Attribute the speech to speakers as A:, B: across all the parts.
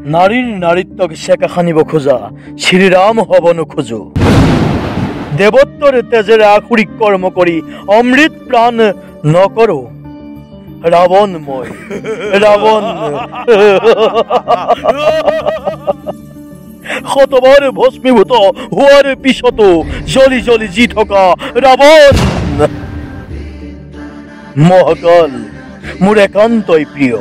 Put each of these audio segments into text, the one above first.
A: নারীর নারীত্বক শেখা খানিব খোঁজা শ্রীরাম হব নোখোজো দেবত্বর তেজের আখুরিক কর্ম করি অমৃত প্রাণ ন করো রাবণময় রাবণ শতবার ভস্মীভূত হওয়ার পিছত জলি জলি জি থকা রাবণ মহাকাল মোৰ একান্তই প্ৰিয়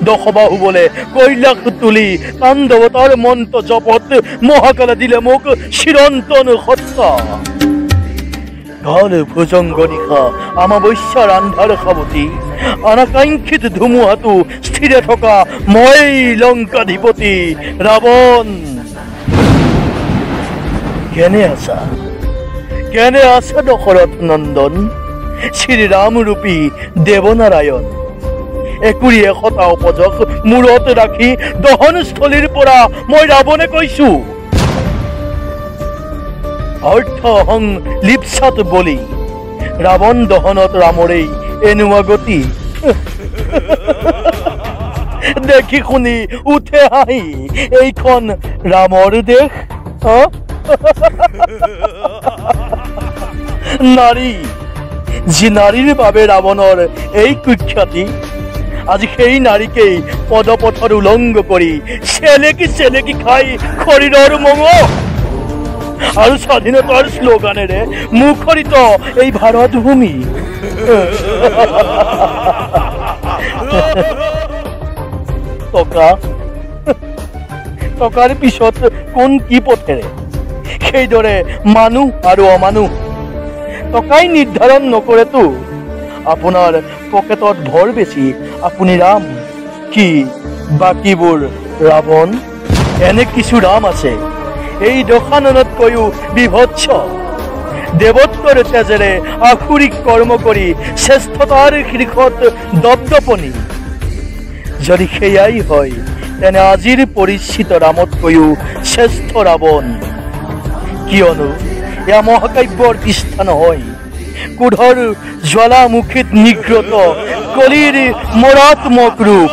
A: দশবাহু বলে কৈলাস তুলি তাণ্ডৱতাৰ মন্ত্ৰ জপত মহাকালে দিলে মোক চিৰন্তন হত্যা কাল ভুজংগ নিশা আমাবস্যাৰ আন্ধাৰ সাৱতি অনাকাংক্ষিত ধুমুহাটো স্থিৰে থকা মই লংকাধিপতি ৰাৱণ কেনে আছা দশৰথ নন্দন শ্ৰীৰাম ৰূপী দেৱনাৰায়ণ একুৰি এশটা উপযোগ মূৰত ৰাখি দহনস্থলীৰ পৰা মই ৰাৱণে কৈছো অৰ্থহং লিপসাত বলি ৰাৱণ দহনত ৰামৰেই এনেকুৱা গতি দেখি শুনি উঠে হাঁহি এইখন ৰামৰ দেশ নাৰী যি নাৰীৰ বাবে ৰাৱণৰ এই কুখ্যাতি আজি সেই নাৰীকেই পদপথৰ উলংঘ কৰি চেলেকি খাই শৰীৰৰ মঙহ আৰু স্বাধীনতাৰ শ্লোগানেৰে মুখৰিত এই ভাৰত ভূমি টকাৰ পিছত কোন কি পথেৰে সেইদৰে মানুহ আৰু অমানুহ টকাই নিৰ্ধাৰণ নকৰেতো আপোনাৰ পকেটত ভৰ বেছি আপুনি ৰাম কি বাকীবোৰ ৰাৱণ এনে কিছু ৰাম আছে এই দশাননতকৈও বিভৎস দেৱত্বৰ তেজেৰে আখুৰিক কৰ্ম কৰি শ্ৰেষ্ঠতাৰ শীৰ্ষত দপদপনি যদি সেয়াই হয় তেনে আজিৰ পৰিচিত ৰামতকৈও শ্ৰেষ্ঠ ৰাৱণ কিয়নো এয়া মহাকাব্যৰ পৃষ্ঠা নহয় ক্ৰোধৰ জ্বালামুখীত নিগ্ৰত কলিৰ মৰাত্মক ৰূপ